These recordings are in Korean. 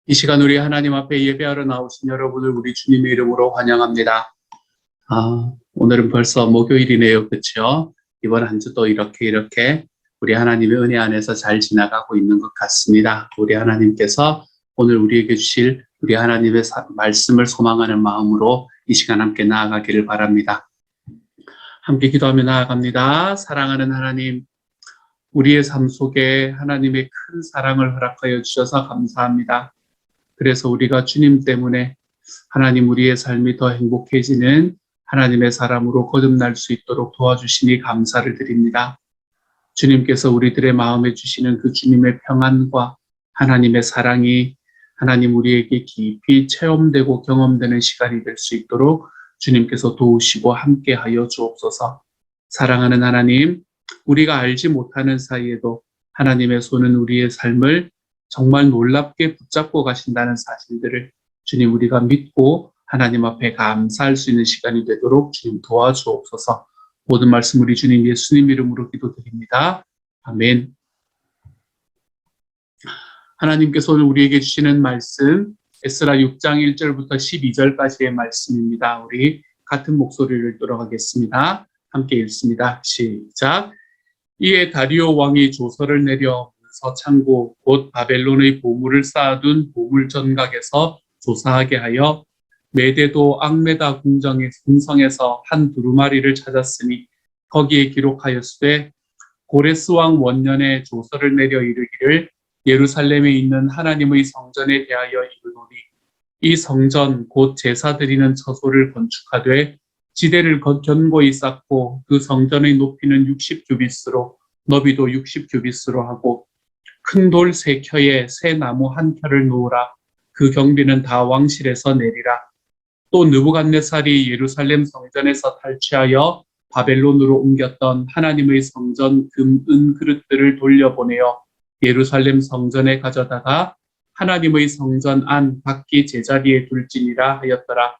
이 시간 우리 하나님 앞에 예배하러 나오신 여러분을 우리 주님의 이름으로 환영합니다. 오늘은 벌써 목요일이네요. 그렇죠? 이번 한 주도 이렇게 우리 하나님의 은혜 안에서 잘 지나가고 있는 것 같습니다. 우리 하나님께서 오늘 우리에게 주실 우리 하나님의 말씀을 소망하는 마음으로 이 시간 함께 나아가기를 바랍니다. 함께 기도하며 나아갑니다. 사랑하는 하나님, 우리의 삶 속에 하나님의 큰 사랑을 허락하여 주셔서 감사합니다. 그래서 우리가 주님 때문에 하나님 우리의 삶이 더 행복해지는 하나님의 사람으로 거듭날 수 있도록 도와주시니 감사를 드립니다. 주님께서 우리들의 마음에 주시는 그 주님의 평안과 하나님의 사랑이 하나님 우리에게 깊이 체험되고 경험되는 시간이 될 수 있도록 주님께서 도우시고 함께하여 주옵소서. 사랑하는 하나님, 우리가 알지 못하는 사이에도 하나님의 손은 우리의 삶을 정말 놀랍게 붙잡고 가신다는 사실들을 주님 우리가 믿고 하나님 앞에 감사할 수 있는 시간이 되도록 주님 도와주옵소서. 모든 말씀 우리 주님 예수님 이름으로 기도드립니다. 아멘. 하나님께서 오늘 우리에게 주시는 말씀 에스라 6장 1절부터 12절까지의 말씀입니다. 우리 같은 목소리를 들어가겠습니다. 함께 읽습니다. 시작. 이에 다리오 왕이 조서를 내려 서창고 곧 바벨론의 보물을 쌓아둔 보물 전각에서 조사하게 하여 메데도 앙메다 궁성에서 한 두루마리를 찾았으니 거기에 기록하였으되 고레스 왕 원년에 조서를 내려 이르기를 예루살렘에 있는 하나님의 성전에 대하여 이르노니 이 성전 곧 제사 드리는 처소를 건축하되 지대를 견고히 쌓고 그 성전의 높이는 60규빗으로 너비도 60규빗으로 하고 큰 돌 3켜에 새 나무 1켜를 놓으라. 그 경비는 다 왕실에서 내리라. 또 느부갓네살이 예루살렘 성전에서 탈취하여 바벨론으로 옮겼던 하나님의 성전 금, 은 그릇들을 돌려보내어 예루살렘 성전에 가져다가 하나님의 성전 안 각기 제자리에 둘지니라 하였더라.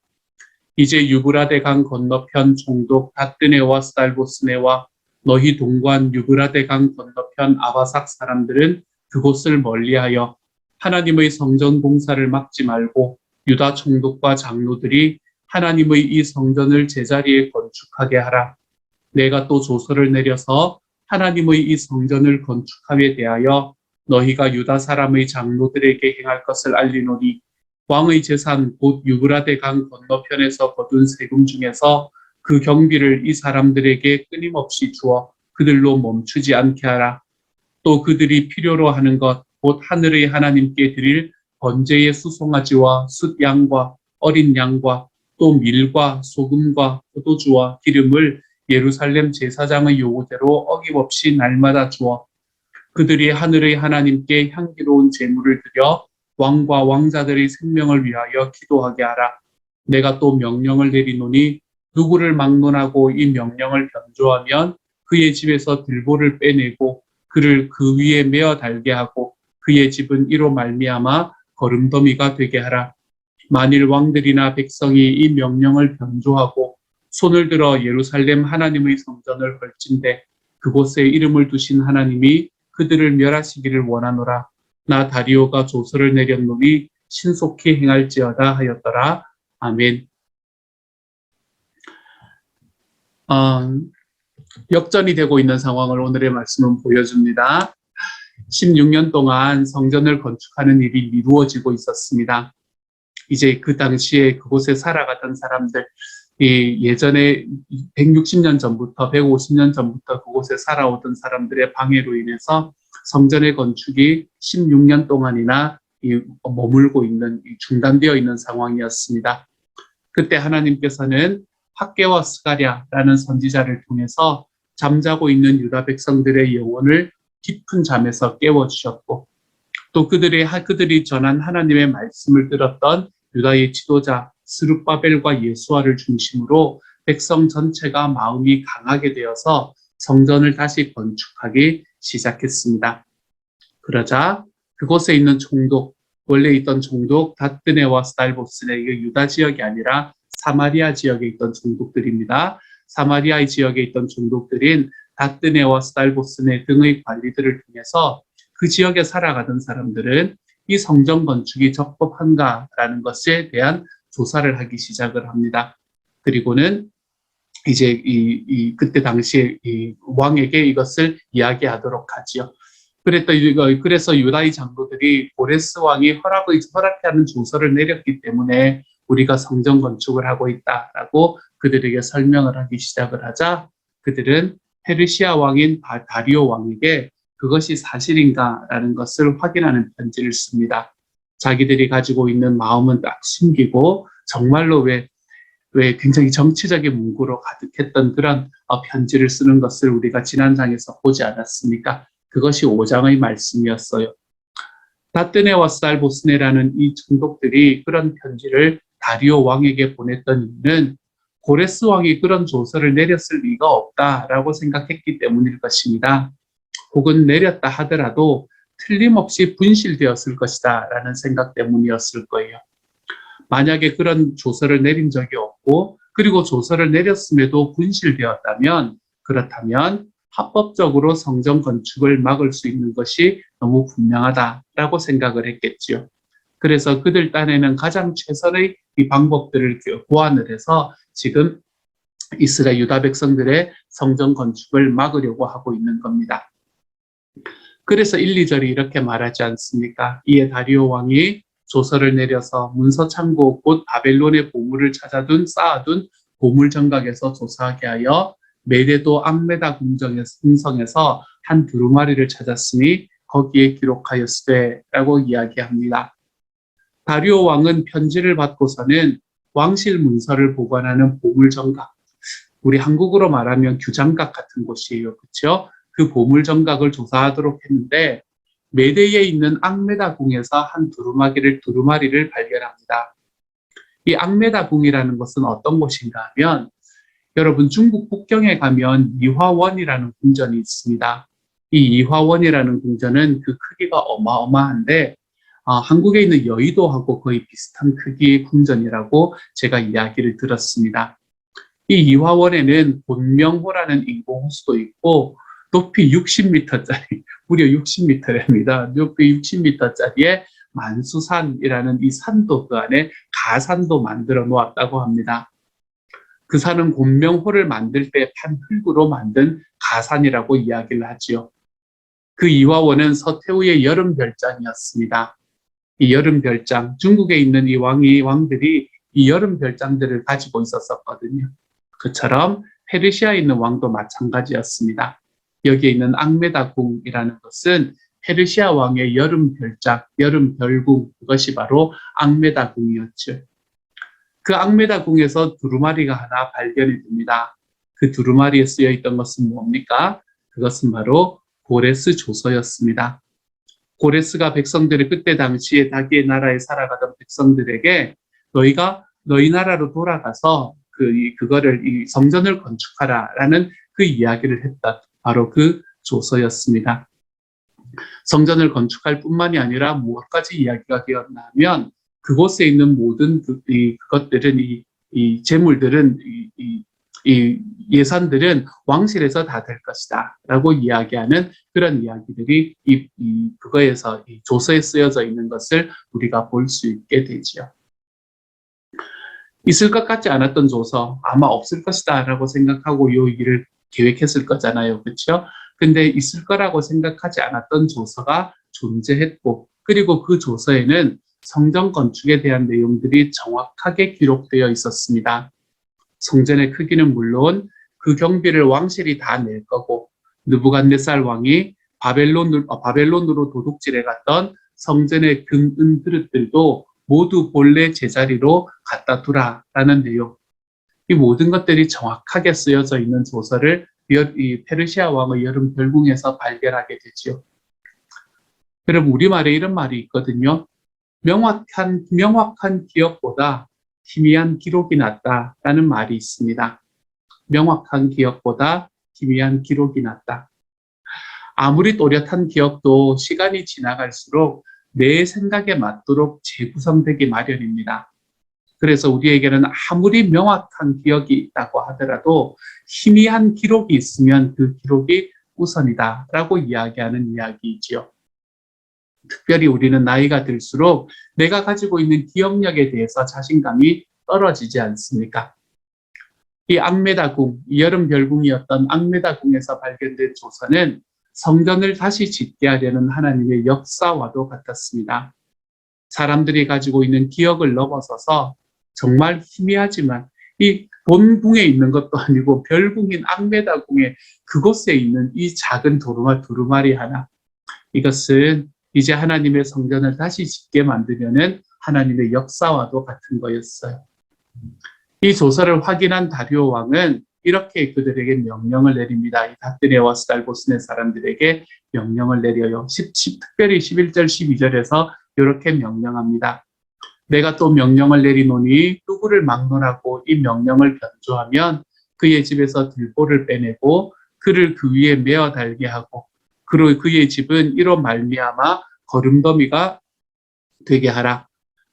이제 유브라데 강 건너편 총독 다뜨네와 스달보스네와 너희 동관 유브라데 강 건너편 아바삭 사람들은 그곳을 멀리하여 하나님의 성전 공사를 막지 말고 유다 총독과 장로들이 하나님의 이 성전을 제자리에 건축하게 하라. 내가 또 조서를 내려서 하나님의 이 성전을 건축함에 대하여 너희가 유다 사람의 장로들에게 행할 것을 알리노니 왕의 재산 곧 유브라데 강 건너편에서 거둔 세금 중에서 그 경비를 이 사람들에게 끊임없이 주어 그들로 멈추지 않게 하라. 또 그들이 필요로 하는 것 곧 하늘의 하나님께 드릴 번제의 수송아지와 숫양과 어린 양과 또 밀과 소금과 포도주와 기름을 예루살렘 제사장의 요구대로 어김없이 날마다 주어 그들이 하늘의 하나님께 향기로운 제물을 드려 왕과 왕자들의 생명을 위하여 기도하게 하라. 내가 또 명령을 내리노니 누구를 막론하고 이 명령을 변조하면 그의 집에서 들보를 빼내고 그를 그 위에 메어 달게 하고 그의 집은 이로 말미암아 거름더미가 되게 하라. 만일 왕들이나 백성이 이 명령을 변조하고 손을 들어 예루살렘 하나님의 성전을 헐진대 그곳에 이름을 두신 하나님이 그들을 멸하시기를 원하노라. 나 다리오가 조서를 내렸노니 신속히 행할지어다 하였더라. 아멘. 역전이 되고 있는 상황을 오늘의 말씀은 보여줍니다. 16년 동안 성전을 건축하는 일이 미루어지고 있었습니다. 이제 그 당시에 그곳에 살아가던 사람들, 예전에 160년 전부터 150년 전부터 그곳에 살아오던 사람들의 방해로 인해서 성전의 건축이 16년 동안이나 머물고 있는, 중단되어 있는 상황이었습니다. 그때 하나님께서는 학개와 스가랴라는 선지자를 통해서 잠자고 있는 유다 백성들의 영혼을 깊은 잠에서 깨워주셨고 또 그들이 전한 하나님의 말씀을 들었던 유다의 지도자 스룹바벨과 예수아를 중심으로 백성 전체가 마음이 강하게 되어서 성전을 다시 건축하기 시작했습니다. 그러자 그곳에 있는 총독, 원래 있던 총독 다뜨네와 스달보스네, 이게 유다 지역이 아니라 사마리아 지역에 있던 총독들입니다. 사마리아 지역에 있던 총독들인 다뜨네와 스달보스네 등의 관리들을 통해서 그 지역에 살아가던 사람들은 이 성전 건축이 적법한가라는 것에 대한 조사를 하기 시작을 합니다. 그리고는 이제 그때 당시에 이 왕에게 이것을 이야기하도록 하지요. 그래서 유다의 장로들이 고레스 왕이 허락해 하는 조서를 내렸기 때문에 우리가 성전 건축을 하고 있다라고 그들에게 설명을 하기 시작을 하자 그들은 페르시아 왕인 다리오 왕에게 그것이 사실인가라는 것을 확인하는 편지를 씁니다. 자기들이 가지고 있는 마음은 딱 숨기고 정말로 왜 굉장히 정치적인 문구로 가득했던 그런 편지를 쓰는 것을 우리가 지난 장에서 보지 않았습니까? 그것이 5장의 말씀이었어요. 다뜨네와 살보스네라는 이 총독들이 그런 편지를 다리오 왕에게 보냈던 이유는 고레스 왕이 그런 조서를 내렸을 리가 없다라고 생각했기 때문일 것입니다. 혹은 내렸다 하더라도 틀림없이 분실되었을 것이다 라는 생각 때문이었을 거예요. 만약에 그런 조서를 내린 적이 없고 그리고 조서를 내렸음에도 분실되었다면 그렇다면 합법적으로 성전 건축을 막을 수 있는 것이 너무 분명하다라고 생각을 했겠지요. 그래서 그들 딴에는 가장 최선의 이 방법들을 고안을 해서 지금 이스라엘 유다 백성들의 성전 건축을 막으려고 하고 있는 겁니다. 그래서 1, 2절이 이렇게 말하지 않습니까? 이에 다리오 왕이 조서를 내려서 문서 창고 곧 바벨론의 보물을 쌓아둔 보물 정각에서 조사하게 하여 메데도 앙메다 궁성에서 한 두루마리를 찾았으니 거기에 기록하였으되 라고 이야기합니다. 다리오 왕은 편지를 받고서는 왕실 문서를 보관하는 보물 정각, 우리 한국어로 말하면 규장각 같은 곳이에요. 그렇죠? 그 보물 정각을 조사하도록 했는데 메대에 있는 앙메다 궁에서 한 두루마리를 발견합니다. 이 앙메다 궁이라는 것은 어떤 곳인가 하면 여러분 중국 북경에 가면 이화원이라는 궁전이 있습니다. 이 이화원이라는 궁전은 그 크기가 어마어마한데 한국에 있는 여의도하고 거의 비슷한 크기의 궁전이라고 제가 이야기를 들었습니다. 이 이화원에는 본명호라는 인공호수도 있고 높이 60m짜리, 무려 60m랍니다. 높이 60m짜리의 만수산이라는 이 산도 그 안에 가산도 만들어 놓았다고 합니다. 그 산은 곤명호를 만들 때 판 흙으로 만든 가산이라고 이야기를 하지요. 그 이화원은 서태후의 여름 별장이었습니다. 이 여름 별장, 중국에 있는 이 왕들이 이 여름 별장들을 가지고 있었거든요. 그처럼 페르시아에 있는 왕도 마찬가지였습니다. 여기에 있는 앙메다궁이라는 것은 페르시아 왕의 여름 별장, 여름 별궁, 그것이 바로 앙메다궁이었죠. 그 앙메다궁에서 두루마리가 하나 발견이 됩니다. 그 두루마리에 쓰여 있던 것은 뭡니까? 그것은 바로 고레스 조서였습니다. 고레스가 백성들을 그때 당시에 자기의 나라에 살아가던 백성들에게 너희가 너희 나라로 돌아가서 이 성전을 건축하라라는 그 이야기를 했다. 바로 그 조서였습니다. 성전을 건축할 뿐만이 아니라 무엇까지 이야기가 되었나 하면 그곳에 있는 모든 그것들은 이 재물들은 이 예산들은 왕실에서 다 될 것이다 라고 이야기하는 그런 이야기들이 그거에서 이 조서에 쓰여져 있는 것을 우리가 볼 수 있게 되지요. 있을 것 같지 않았던 조서, 아마 없을 것이다 라고 생각하고 이 일을 계획했을 거잖아요. 그렇죠? 근데 있을 거라고 생각하지 않았던 조서가 존재했고 그리고 그 조서에는 성전 건축에 대한 내용들이 정확하게 기록되어 있었습니다. 성전의 크기는 물론 그 경비를 왕실이 다 낼 거고 느부갓네살 왕이 바벨론으로 도둑질해 갔던 성전의 금, 은 그릇들도 모두 본래 제자리로 갖다 두라라는 내용. 이 모든 것들이 정확하게 쓰여져 있는 조서를 이 페르시아 왕의 여름 별궁에서 발견하게 되지요. 여러분 우리말에 이런 말이 있거든요. 명확한 기억보다 희미한 기록이 낫다라는 말이 있습니다. 명확한 기억보다 희미한 기록이 낫다. 아무리 또렷한 기억도 시간이 지나갈수록 내 생각에 맞도록 재구성되기 마련입니다. 그래서 우리에게는 아무리 명확한 기억이 있다고 하더라도 희미한 기록이 있으면 그 기록이 우선이다라고 이야기하는 이야기이지요. 특별히 우리는 나이가 들수록 내가 가지고 있는 기억력에 대해서 자신감이 떨어지지 않습니까? 이 앙메다궁, 이 여름 별궁이었던 앙메다궁에서 발견된 조서는 성전을 다시 짓게 하려는 하나님의 역사와도 같았습니다. 사람들이 가지고 있는 기억을 넘어서서 정말 희미하지만 이 본궁에 있는 것도 아니고 별궁인 앙메다궁에 그곳에 있는 이 작은 두루마리 하나, 이것은 이제 하나님의 성전을 다시 짓게 만들려는 하나님의 역사와도 같은 거였어요. 이 조서를 확인한 다리오 왕은 이렇게 그들에게 명령을 내립니다. 이 다뜨네와 스달보스네 사람들에게 명령을 내려요. 특별히 11절, 12절에서 이렇게 명령합니다. 내가 또 명령을 내리노니 누구를 막론하고 이 명령을 변조하면 그의 집에서 들보를 빼내고 그를 그 위에 메어 달게 하고 그리고 그의 집은 이로 말미암아 거름더미가 되게 하라.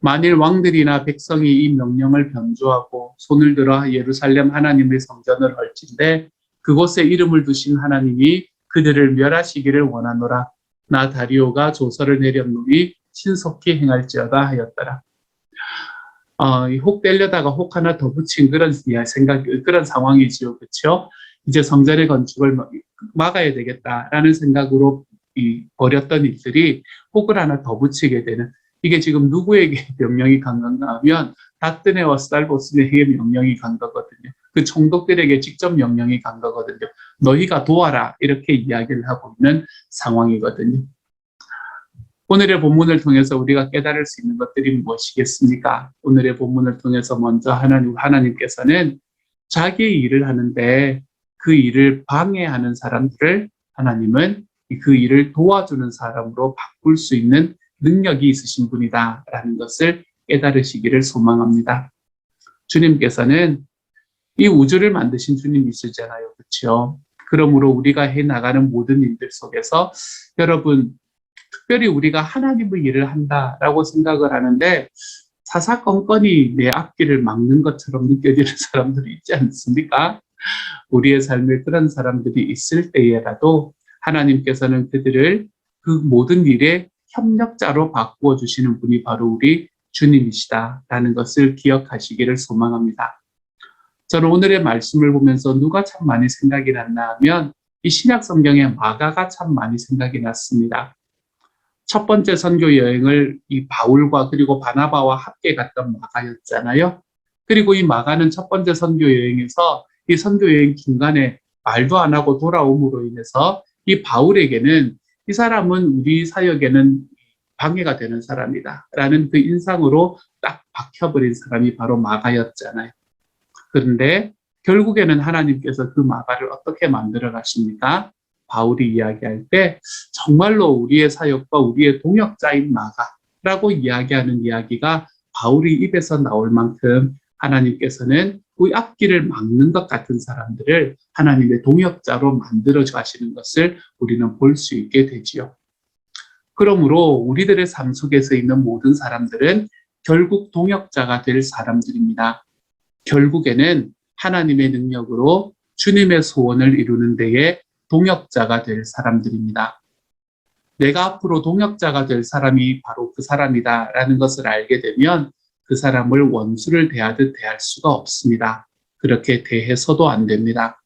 만일 왕들이나 백성이 이 명령을 변조하고 손을 들어 예루살렘 하나님의 성전을 헐진대 그곳에 이름을 두신 하나님이 그들을 멸하시기를 원하노라. 나 다리오가 조서를 내렸노니 신속히 행할지어다 하였더라. 혹 떼려다가 혹 하나 더 붙인 그런 그런 상황이지요. 그렇죠? 이제 성전의 건축을 막아야 되겠다라는 생각으로 벌였던 일들이 혹을 하나 더 붙이게 되는, 이게 지금 누구에게 명령이 간 건가 하면 다뜨네와 스달보스네에게 명령이 간 거거든요. 그 총독들에게 직접 명령이 간 거거든요. 너희가 도와라, 이렇게 이야기를 하고 있는 상황이거든요. 오늘의 본문을 통해서 우리가 깨달을 수 있는 것들이 무엇이겠습니까? 오늘의 본문을 통해서 먼저 하나님께서는 자기의 일을 하는데 그 일을 방해하는 사람들을 하나님은 그 일을 도와주는 사람으로 바꿀 수 있는 능력이 있으신 분이다라는 것을 깨달으시기를 소망합니다. 주님께서는 이 우주를 만드신 주님이시잖아요. 그렇죠? 그러므로 우리가 해나가는 모든 일들 속에서 여러분, 특별히 우리가 하나님의 일을 한다라고 생각을 하는데 사사건건이 내 앞길을 막는 것처럼 느껴지는 사람들이 있지 않습니까? 우리의 삶에 그런 사람들이 있을 때에라도 하나님께서는 그들을 그 모든 일에 협력자로 바꾸어 주시는 분이 바로 우리 주님이시다라는 것을 기억하시기를 소망합니다. 저는 오늘의 말씀을 보면서 누가 참 많이 생각이 났나 하면 이 신약 성경의 마가가 참 많이 생각이 났습니다. 첫 번째 선교 여행을 이 바울과 그리고 바나바와 함께 갔던 마가였잖아요. 그리고 이 마가는 첫 번째 선교 여행에서 이 선교 여행 중간에 말도 안 하고 돌아옴으로 인해서 이 바울에게는 이 사람은 우리 사역에는 방해가 되는 사람이다 라는 그 인상으로 딱 박혀버린 사람이 바로 마가였잖아요. 그런데 결국에는 하나님께서 그 마가를 어떻게 만들어 가십니까? 바울이 이야기할 때 정말로 우리의 사역과 우리의 동역자인 마가라고 이야기하는 이야기가 바울이 입에서 나올 만큼 하나님께서는 우리 앞길을 막는 것 같은 사람들을 하나님의 동역자로 만들어 가시는 것을 우리는 볼 수 있게 되지요. 그러므로 우리들의 삶 속에서 있는 모든 사람들은 결국 동역자가 될 사람들입니다. 결국에는 하나님의 능력으로 주님의 소원을 이루는 데에 동역자가 될 사람들입니다. 내가 앞으로 동역자가 될 사람이 바로 그 사람이다라는 것을 알게 되면 그 사람을 원수를 대하듯 대할 수가 없습니다. 그렇게 대해서도 안 됩니다.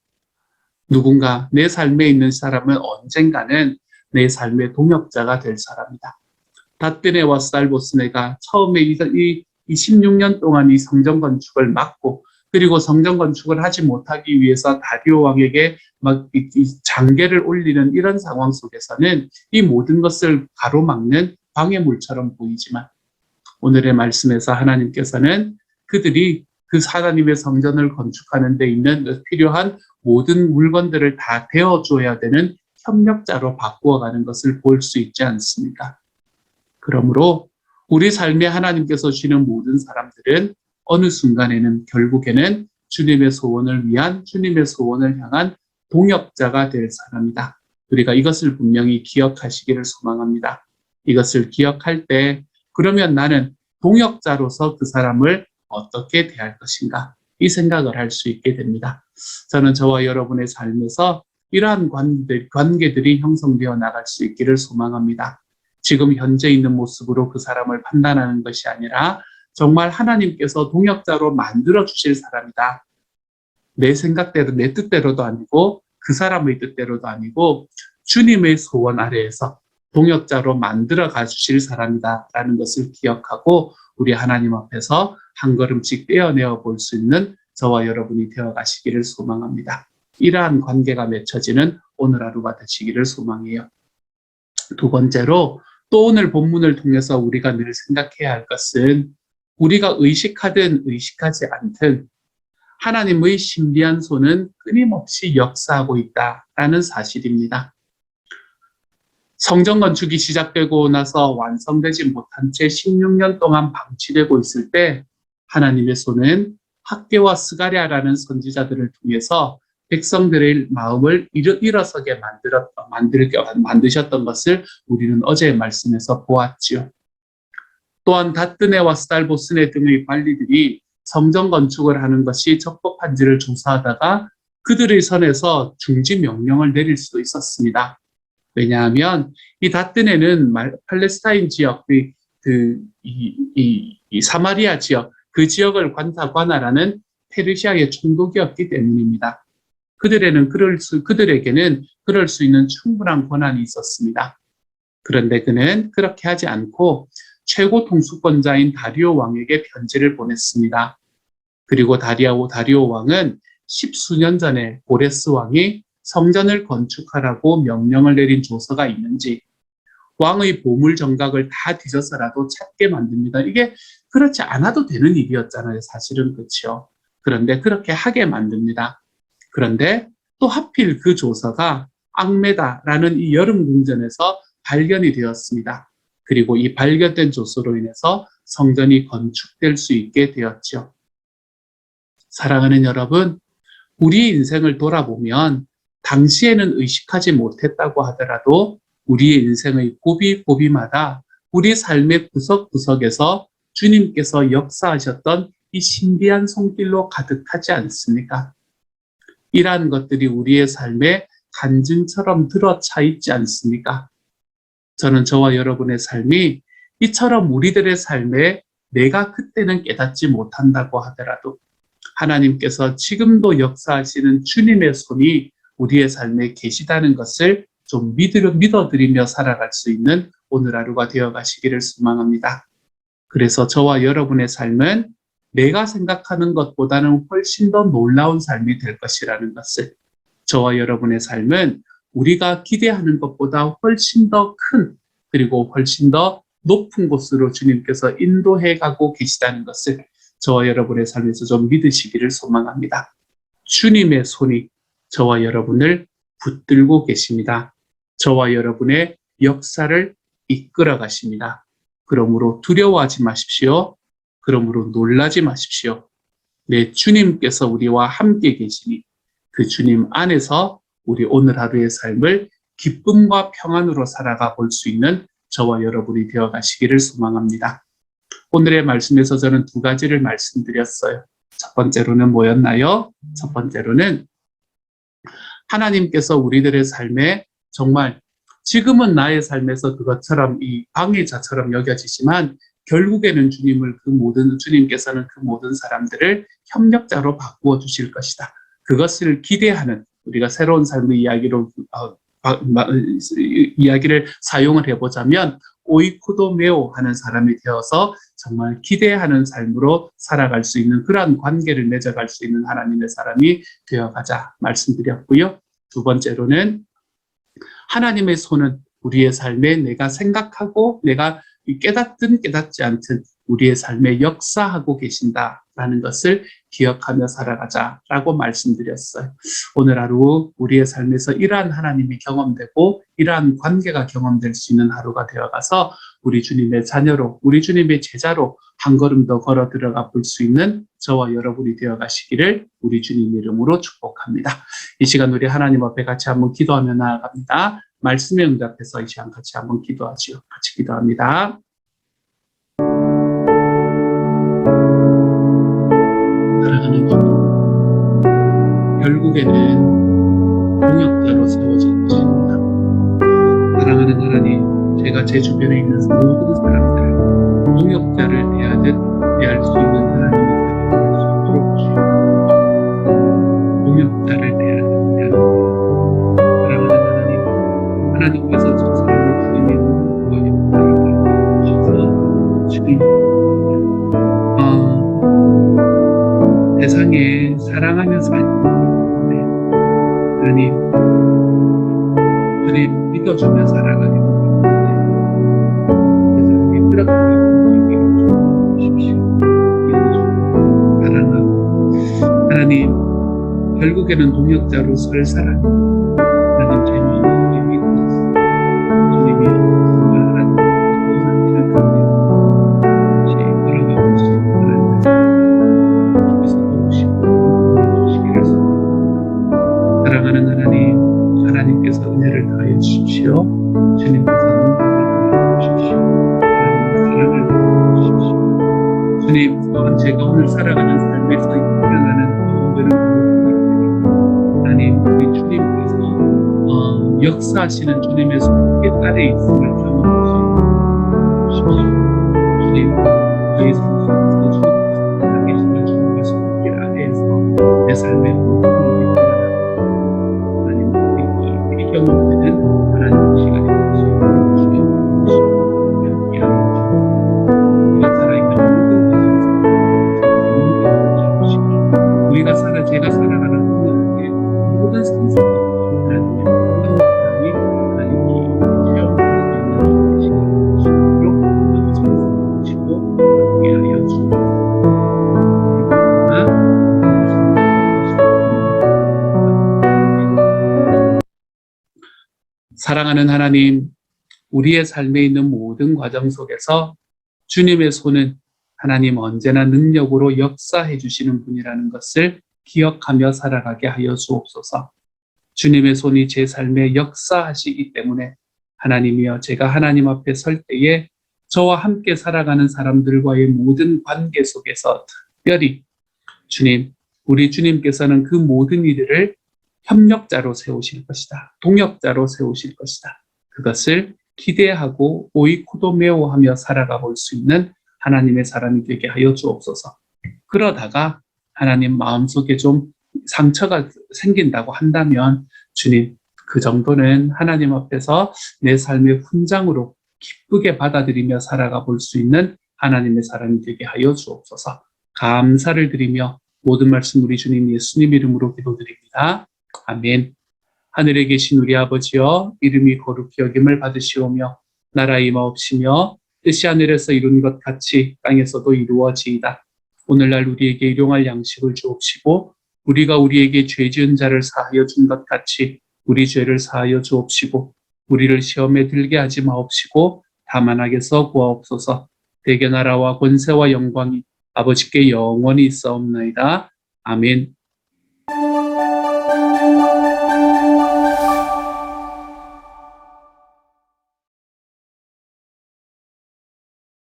누군가 내 삶에 있는 사람은 언젠가는 내 삶의 동역자가 될 사람이다. 다뜨네와 스달보스네가 처음에 이 16년 동안 이 성전 건축을 막고 그리고 성전 건축을 하지 못하기 위해서 다리오 왕에게 막 장계를 올리는 이런 상황 속에서는 이 모든 것을 가로막는 방해물처럼 보이지만 오늘의 말씀에서 하나님께서는 그들이 그 하나님의 성전을 건축하는 데 있는 필요한 모든 물건들을 다 대어줘야 되는 협력자로 바꾸어가는 것을 볼 수 있지 않습니까? 그러므로 우리 삶에 하나님께서 주시는 모든 사람들은 어느 순간에는 결국에는 주님의 소원을 위한 주님의 소원을 향한 동역자가 될 사람이다. 우리가 이것을 분명히 기억하시기를 소망합니다. 이것을 기억할 때 그러면 나는 동역자로서 그 사람을 어떻게 대할 것인가 이 생각을 할 수 있게 됩니다. 저는 저와 여러분의 삶에서 이러한 관계들이 형성되어 나갈 수 있기를 소망합니다. 지금 현재 있는 모습으로 그 사람을 판단하는 것이 아니라 정말 하나님께서 동역자로 만들어 주실 사람이다. 내 생각대로, 내 뜻대로도 아니고 그 사람의 뜻대로도 아니고 주님의 소원 아래에서 동역자로 만들어 가주실 사람이다라는 것을 기억하고 우리 하나님 앞에서 한 걸음씩 떼어내어 볼 수 있는 저와 여러분이 되어 가시기를 소망합니다. 이러한 관계가 맺혀지는 오늘 하루가 되시기를 소망해요. 두 번째로 또 오늘 본문을 통해서 우리가 늘 생각해야 할 것은 우리가 의식하든 의식하지 않든 하나님의 신비한 손은 끊임없이 역사하고 있다라는 사실입니다. 성전 건축이 시작되고 나서 완성되지 못한 채 16년 동안 방치되고 있을 때 하나님의 손은 학개와 스가랴라는 선지자들을 통해서 백성들의 마음을 일어서게 만드셨던 것을 우리는 어제의 말씀에서 보았지요. 또한 다뜨네와 스달보스네 등의 관리들이 성전 건축을 하는 것이 적법한지를 조사하다가 그들의 선에서 중지 명령을 내릴 수도 있었습니다. 왜냐하면 이 다뜨네는 팔레스타인 지역의 이 사마리아 지역, 그 지역을 관할하는 페르시아의 총독이었기 때문입니다. 그들에게는 그럴 수 있는 충분한 권한이 있었습니다. 그런데 그는 그렇게 하지 않고 최고 통수권자인 다리오 왕에게 편지를 보냈습니다. 그리고 다리오 왕은 10수년 전에 고레스 왕이 성전을 건축하라고 명령을 내린 조서가 있는지 왕의 보물 정각을 다 뒤져서라도 찾게 만듭니다. 이게 그렇지 않아도 되는 일이었잖아요. 사실은 그렇죠. 그런데 그렇게 하게 만듭니다. 그런데 또 하필 그 조서가 앙메다라는 이 여름 궁전에서 발견이 되었습니다. 그리고 이 발견된 조서로 인해서 성전이 건축될 수 있게 되었죠. 사랑하는 여러분, 우리의 인생을 돌아보면 당시에는 의식하지 못했다고 하더라도 우리의 인생의 고비고비마다 우리 삶의 구석구석에서 주님께서 역사하셨던 이 신비한 손길로 가득하지 않습니까? 이러한 것들이 우리의 삶에 간증처럼 들어차 있지 않습니까? 저는 저와 여러분의 삶이 이처럼 우리들의 삶에 내가 그때는 깨닫지 못한다고 하더라도 하나님께서 지금도 역사하시는 주님의 손이 우리의 삶에 계시다는 것을 좀 믿어드리며 살아갈 수 있는 오늘 하루가 되어 가시기를 소망합니다. 그래서 저와 여러분의 삶은 내가 생각하는 것보다는 훨씬 더 놀라운 삶이 될 것이라는 것을, 저와 여러분의 삶은 우리가 기대하는 것보다 훨씬 더 큰 그리고 훨씬 더 높은 곳으로 주님께서 인도해 가고 계시다는 것을 저와 여러분의 삶에서 좀 믿으시기를 소망합니다. 주님의 손이 저와 여러분을 붙들고 계십니다. 저와 여러분의 역사를 이끌어 가십니다. 그러므로 두려워하지 마십시오. 그러므로 놀라지 마십시오. 내 주님께서 우리와 함께 계시니 그 주님 안에서 우리 오늘 하루의 삶을 기쁨과 평안으로 살아가 볼 수 있는 저와 여러분이 되어 가시기를 소망합니다. 오늘의 말씀에서 저는 두 가지를 말씀드렸어요. 첫 번째로는 뭐였나요? 첫 번째로는 하나님께서 우리들의 삶에 정말 지금은 나의 삶에서 그것처럼 이 방해자처럼 여겨지지만 결국에는 주님께서는 그 모든 사람들을 협력자로 바꾸어 주실 것이다. 그것을 기대하는, 우리가 새로운 삶의 이야기를 사용을 해보자면 오이코도메오 하는 사람이 되어서 정말 기대하는 삶으로 살아갈 수 있는 그러한 관계를 맺어갈 수 있는 하나님의 사람이 되어가자 말씀드렸고요. 두 번째로는 하나님의 손은 우리의 삶에 내가 생각하고 내가 깨닫든 깨닫지 않든 우리의 삶에 역사하고 계신다라는 것을 기억하며 살아가자라고 말씀드렸어요. 오늘 하루 우리의 삶에서 이러한 하나님이 경험되고 이러한 관계가 경험될 수 있는 하루가 되어가서 우리 주님의 자녀로, 우리 주님의 제자로 한 걸음 더 걸어 들어가 볼 수 있는 저와 여러분이 되어가시기를 우리 주님 이름으로 축복합니다. 이 시간 우리 하나님 앞에 같이 한번 기도하며 나아갑니다. 말씀에 응답해서 이 시간 같이 한번 기도하지요. 같이 기도합니다. 사랑하는 주님, 결국에는 동역자로 세워질 것입니다. 사랑하는 하나님, 제가 제 제 주변에 있는 모든 사람들을 동역자를 대하듯 대할 수 있는 하나님의 사랑을 수 있도록 주시옵소서. 동역자를 대하듯 대하는 사랑하는 하나님, 하나님께서 저 사람을 주님의 눈과 역사를 주셔서 주님 세상에 사랑하며 살기 때문에 하나님, 주님 믿어주며 살아가기도 하는데 세상에 그렇게 우리에게 주십시오. 믿어주며 사랑하고 하나님, 결국에는 동역자로 설 사람 하나님 재미있는 믿어주세요. 주님이 정말 하나님 좋은 길을 가운데 같이 걸어가고 있을 수 있는 하나님께서 주께서 도우시고 도와주시기를 소원합니다. 사랑하는 하나님, 하나님께서 은혜를 더하여 주십시오. 주님께서 능력을 더하여 주십시오. 하나님의 사랑을 더하여 주십시오. 주님, 또한 제가 오늘 살아가는 삶에서 일어나는 도움되는 하나님, 우리 주님께서 역사하시는 주님의 손길 아래 있음을 경험하시고 주십시오. 주님, 저희 성도께서 주님께서 살아계시는 주님의 손길 아래에서 내 삶의 모든 일이 일어나고 하나님, 우리 깊이 경험되는 하나님의 시간이 될 수 있도록 주여 도우시고 함께하여 주옵소서. 우리가 살아있는 모든 곳에서 주시고 우리가 제가 살아가는 모든 상황 하나님의 모든 사랑이 하나님께 체험할 수 있는 시간이 될 수 있도록 아버지 말씀하시고 함께하여 주옵소서. 사랑하는 하나님, 우리의 삶에 있는 모든 과정 속에서 주님의 손은 하나님 언제나 능력으로 역사해 주시는 분이라는 것을 기억하며 살아가게 하여 주옵소서. 주님의 손이 제 삶에 역사하시기 때문에 하나님이여, 제가 하나님 앞에 설 때에 저와 함께 살아가는 사람들과의 모든 관계 속에서 특별히 주님, 우리 주님께서는 그 모든 이들을 협력자로 세우실 것이다. 동역자로 세우실 것이다. 그것을 기대하고 오이쿠도메오하며 살아가 볼 수 있는 하나님의 사람이 되게 하여 주옵소서. 그러다가 하나님 마음속에 좀 상처가 생긴다고 한다면 주님, 그 정도는 하나님 앞에서 내 삶의 훈장으로 기쁘게 받아들이며 살아가 볼 수 있는 하나님의 사람이 되게 하여 주옵소서. 감사를 드리며 모든 말씀 우리 주님 예수님 이름으로 기도드립니다. 아멘. 하늘에 계신 우리 아버지여, 이름이 거룩히 여김을 받으시오며 나라 임하옵시며 뜻이 하늘에서 이룬 것 같이 땅에서도 이루어지이다. 오늘날 우리에게 일용할 양식을 주옵시고 우리가 우리에게 죄 지은 자를 사하여 준 것 같이 우리 죄를 사하여 주옵시고 우리를 시험에 들게 하지 마옵시고 다만 악에서 구하옵소서. 대개 나라와 권세와 영광이 아버지께 영원히 있사옵나이다. 아멘.